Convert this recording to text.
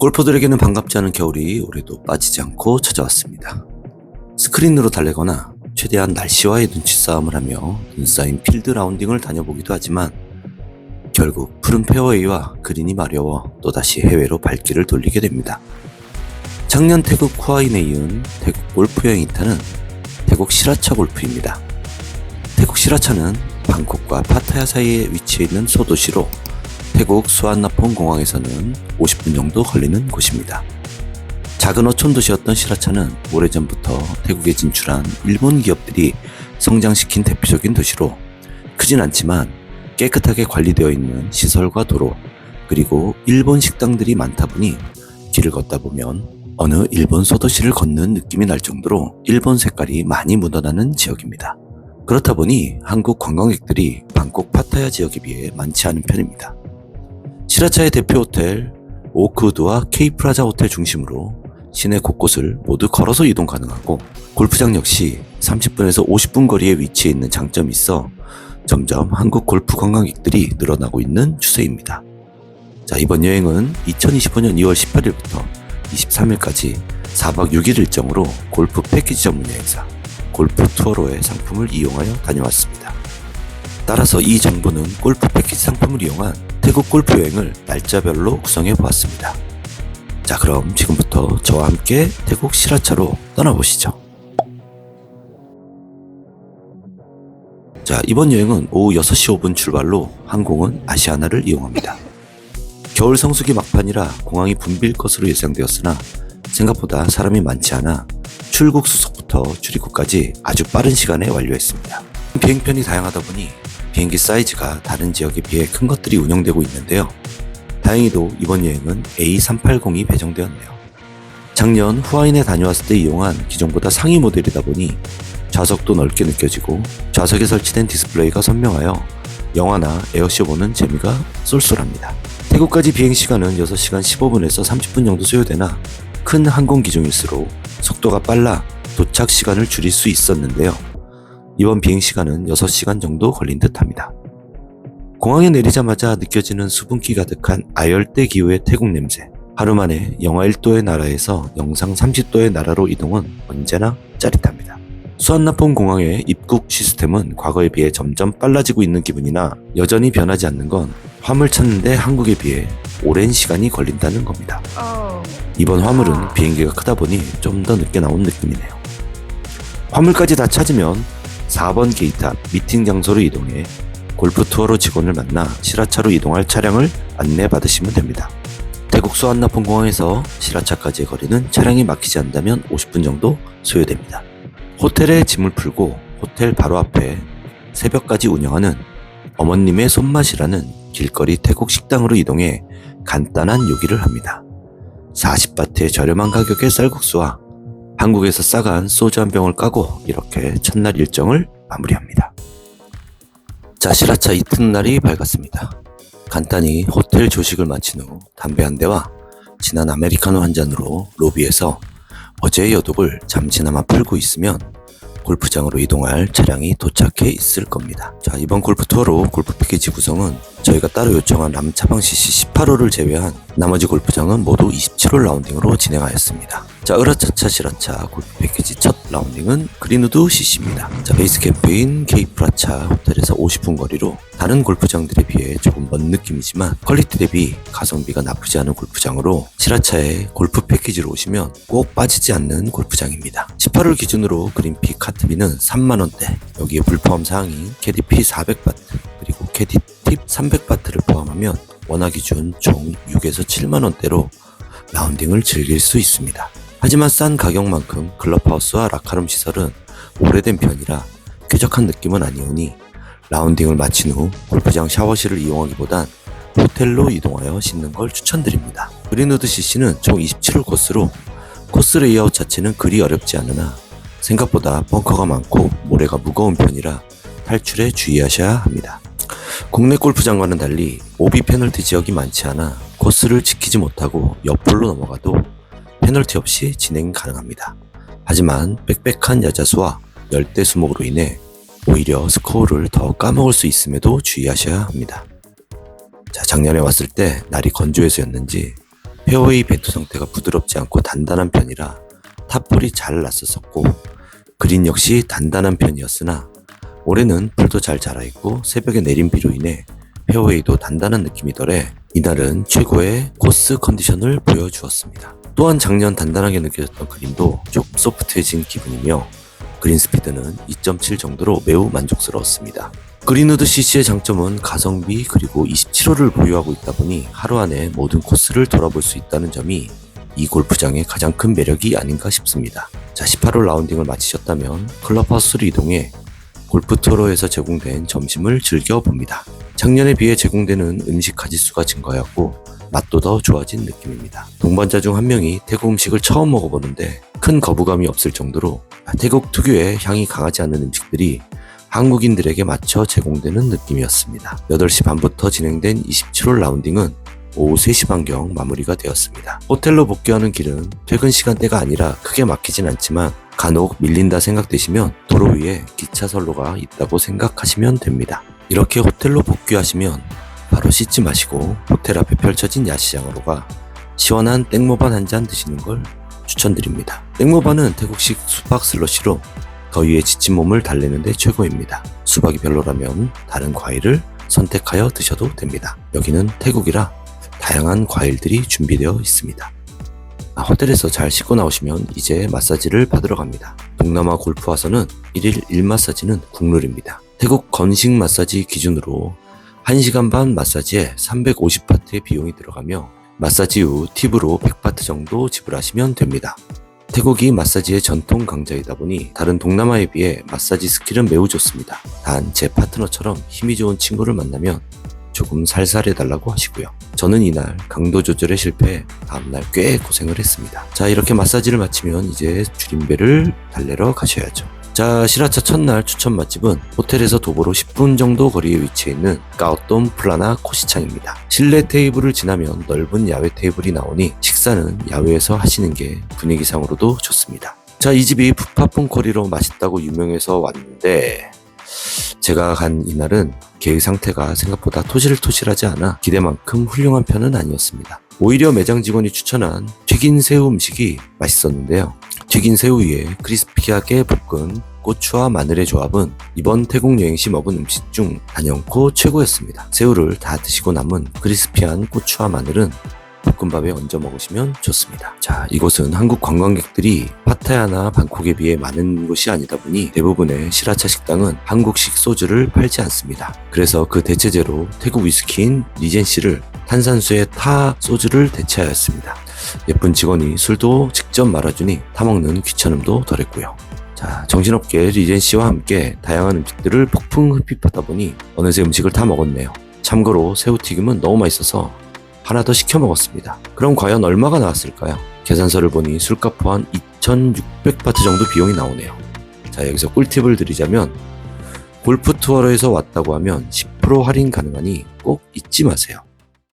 골퍼들에게는 반갑지 않은 겨울이 올해도 빠지지 않고 찾아왔습니다. 스크린으로 달래거나 최대한 날씨와의 눈치 싸움을 하며 눈싸인 필드 라운딩을 다녀보기도 하지만 결국 푸른 페어웨이와 그린이 마려워 또다시 해외로 발길을 돌리게 됩니다. 작년 태국 후아인에 이은 태국 골프 여행 2타는 태국 시라차 골프입니다. 태국 시라차는 방콕과 파타야 사이에 위치해 있는 소도시로 태국 수완나폰 공항에서는 50분 정도 걸리는 곳입니다. 작은 어촌 도시였던 시라차는 오래전부터 태국에 진출한 일본 기업들이 성장시킨 대표적인 도시로 크진 않지만 깨끗하게 관리되어 있는 시설과 도로, 그리고 일본 식당들이 많다 보니 길을 걷다 보면 어느 일본 소도시를 걷는 느낌이 날 정도로 일본 색깔이 많이 묻어나는 지역입니다. 그렇다 보니 한국 관광객들이 방콕 파타야 지역에 비해 많지 않은 편입니다. 시라차의 대표 호텔 오크우드와 K프라자 호텔 중심으로 시내 곳곳을 모두 걸어서 이동 가능하고 골프장 역시 30분에서 50분 거리에 위치해 있는 장점이 있어 점점 한국 골프 관광객들이 늘어나고 있는 추세입니다. 자, 이번 여행은 2025년 2월 18일부터 23일까지 4박 6일 일정으로 골프 패키지 전문 여행사 골프 투어로의 상품을 이용하여 다녀왔습니다. 따라서 이 정보는 골프 패키지 상품을 이용한 태국 골프 여행을 날짜별로 구성해 보았습니다. 자, 그럼 지금부터 저와 함께 태국 시라차로 떠나보시죠. 자, 이번 여행은 오후 6시 5분 출발로 항공은 아시아나를 이용합니다. 겨울 성수기 막판이라 공항이 붐빌 것으로 예상되었으나 생각보다 사람이 많지 않아 출국 수속부터 출입국까지 아주 빠른 시간에 완료했습니다. 비행편이 다양하다 보니 비행기 사이즈가 다른 지역에 비해 큰 것들이 운영되고 있는데요. 다행히도 이번 여행은 A380이 배정되었네요. 작년 후아인에 다녀왔을 때 이용한 기존보다 상위 모델이다 보니 좌석도 넓게 느껴지고 좌석에 설치된 디스플레이가 선명하여 영화나 에어쇼 보는 재미가 쏠쏠합니다. 태국까지 비행시간은 6시간 15분에서 30분 정도 소요되나 큰 항공 기종일수록 속도가 빨라 도착 시간을 줄일 수 있었는데요. 이번 비행시간은 6시간 정도 걸린 듯합니다. 공항에 내리자마자 느껴지는 수분기 가득한 아열대 기후의 태국 냄새. 하루 만에 영하 1도의 나라에서 영상 30도의 나라로 이동은 언제나 짜릿합니다. 수완나폰 공항의 입국 시스템은 과거에 비해 점점 빨라지고 있는 기분이나 여전히 변하지 않는 건 화물 찾는데 한국에 비해 오랜 시간이 걸린다는 겁니다. 이번 화물은 비행기가 크다 보니 좀 더 늦게 나온 느낌이네요. 화물까지 다 찾으면 4번 게이트 앞 미팅 장소로 이동해 골프 투어로 직원을 만나 시라차로 이동할 차량을 안내받으시면 됩니다. 태국 수완나폰 공항에서 시라차까지의 거리는 차량이 막히지 않다면 50분 정도 소요됩니다. 호텔에 짐을 풀고 호텔 바로 앞에 새벽까지 운영하는 어머님의 손맛이라는 길거리 태국 식당으로 이동해 간단한 요기를 합니다. 40바트의 저렴한 가격의 쌀국수와 한국에서 싸간 소주 한 병을 까고 이렇게 첫날 일정을 마무리합니다. 자, 시라차 이튿날이 밝았습니다. 간단히 호텔 조식을 마친 후 담배 한 대와 진한 아메리카노 한 잔으로 로비에서 어제의 여독을 잠시나마 풀고 있으면 골프장으로 이동할 차량이 도착해 있을 겁니다. 자, 이번 골프 투어로 골프 패키지 구성은 저희가 따로 요청한 람차방 CC 18홀을 제외한 나머지 골프장은 모두 27홀 라운딩으로 진행하였습니다. 자, 으라차차 시라차 골프 패키지 첫 라운딩은 그린우드 CC입니다. 자, 베이스 캠프인 K프라차 호텔에서 50분 거리로 다른 골프장들에 비해 조금 먼 느낌이지만 퀄리티 대비 가성비가 나쁘지 않은 골프장으로 시라차에 골프 패키지로 오시면 꼭 빠지지 않는 골프장입니다. 18홀 기준으로 그린피 카트비는 3만원대, 여기에 불포함 사항인 캐디피 400바트 그리고 캐디팁 300바트를 포함하면 원화 기준 총 6에서 7만원대로 라운딩을 즐길 수 있습니다. 하지만 싼 가격만큼 클럽하우스와 라카룸 시설은 오래된 편이라 쾌적한 느낌은 아니오니 라운딩을 마친 후 골프장 샤워실을 이용하기보단 호텔로 이동하여 씻는 걸 추천드립니다. 그린우드 CC는 총 27홀 코스로 코스 레이아웃 자체는 그리 어렵지 않으나 생각보다 벙커가 많고 모래가 무거운 편이라 탈출에 주의하셔야 합니다. 국내 골프장과는 달리 오비 페널티 지역이 많지 않아 코스를 지키지 못하고 옆홀로 넘어가도 페널티 없이 진행 가능합니다. 하지만 빽빽한 야자수와 열대 수목으로 인해 오히려 스코어를 더 까먹을 수 있음에도 주의하셔야 합니다. 자, 작년에 왔을 때 날이 건조해서였는지 페어웨이 배트 상태가 부드럽지 않고 단단한 편이라 탑볼이 잘 났었고 그린 역시 단단한 편이었으나 올해는 풀도 잘 자라있고 새벽에 내린 비로 인해 페어웨이도 단단한 느낌이더래 이날은 최고의 코스 컨디션을 보여주었습니다. 또한 작년 단단하게 느껴졌던 그린도 조금 소프트해진 기분이며 그린 스피드는 2.7 정도로 매우 만족스러웠습니다. 그린우드 CC의 장점은 가성비 그리고 27홀을 보유하고 있다 보니 하루 안에 모든 코스를 돌아볼 수 있다는 점이 이 골프장의 가장 큰 매력이 아닌가 싶습니다. 자, 18홀 라운딩을 마치셨다면 클럽하우스로 이동해 골프 투어로에서 제공된 점심을 즐겨봅니다. 작년에 비해 제공되는 음식 가짓수가 증가하였고 맛도 더 좋아진 느낌입니다. 동반자 중 한 명이 태국 음식을 처음 먹어보는데 큰 거부감이 없을 정도로 태국 특유의 향이 강하지 않은 음식들이 한국인들에게 맞춰 제공되는 느낌이었습니다. 8시 반부터 진행된 27홀 라운딩은 오후 3시 반경 마무리가 되었습니다. 호텔로 복귀하는 길은 퇴근 시간대가 아니라 크게 막히진 않지만 간혹 밀린다 생각되시면 도로 위에 기차 선로가 있다고 생각하시면 됩니다. 이렇게 호텔로 복귀하시면 바로 씻지 마시고 호텔 앞에 펼쳐진 야시장으로 가 시원한 땡모반 한 잔 드시는 걸 추천드립니다. 땡모반은 태국식 수박 슬러시로 더위에 지친 몸을 달래는 데 최고입니다. 수박이 별로라면 다른 과일을 선택하여 드셔도 됩니다. 여기는 태국이라 다양한 과일들이 준비되어 있습니다. 호텔에서 잘 씻고 나오시면 이제 마사지를 받으러 갑니다. 동남아 골프 와서는 1일 1마사지는 국룰입니다. 태국 건식 마사지 기준으로 1시간 반 마사지에 350바트의 비용이 들어가며 마사지 후 팁으로 100바트 정도 지불하시면 됩니다. 태국이 마사지의 전통 강자이다 보니 다른 동남아에 비해 마사지 스킬은 매우 좋습니다. 단 제 파트너처럼 힘이 좋은 친구를 만나면 조금 살살해달라고 하시고요. 저는 이날 강도 조절에 실패해 다음날 꽤 고생을 했습니다. 자, 이렇게 마사지를 마치면 이제 줄임배를 달래러 가셔야죠. 자, 시라차 첫날 추천 맛집은 호텔에서 도보로 10분 정도 거리에 위치해 있는 까오톰 플라나 코시창입니다. 실내 테이블을 지나면 넓은 야외 테이블이 나오니 식사는 야외에서 하시는 게 분위기상으로도 좋습니다. 자, 이 집이 푸파퐁 커리로 맛있다고 유명해서 왔는데 제가 간 이날은 계획 상태가 생각보다 토실토실하지 않아 기대만큼 훌륭한 편은 아니었습니다. 오히려 매장 직원이 추천한 튀긴 새우 음식이 맛있었는데요. 튀긴 새우 위에 크리스피하게 볶은 고추와 마늘의 조합은 이번 태국 여행 시 먹은 음식 중 단연코 최고였습니다. 새우를 다 드시고 남은 크리스피한 고추와 마늘은 볶음밥에 얹어 먹으시면 좋습니다. 자, 이곳은 한국 관광객들이 파타야나 방콕에 비해 많은 곳이 아니다 보니 대부분의 시라차 식당은 한국식 소주를 팔지 않습니다. 그래서 그 대체제로 태국 위스키인 리젠시를 탄산수에 타 소주를 대체하였습니다. 예쁜 직원이 술도 직접 말아주니 타먹는 귀찮음도 덜했고요. 자, 정신없게 리젠시와 함께 다양한 음식들을 폭풍 흡입하다 보니 어느새 음식을 다 먹었네요. 참고로 새우튀김은 너무 맛있어서 하나 더 시켜 먹었습니다. 그럼 과연 얼마가 나왔을까요? 계산서를 보니 술값 포함 2,600바트 정도 비용이 나오네요. 자, 여기서 꿀팁을 드리자면 골프 투어로에서 왔다고 하면 10% 할인 가능하니 꼭 잊지 마세요.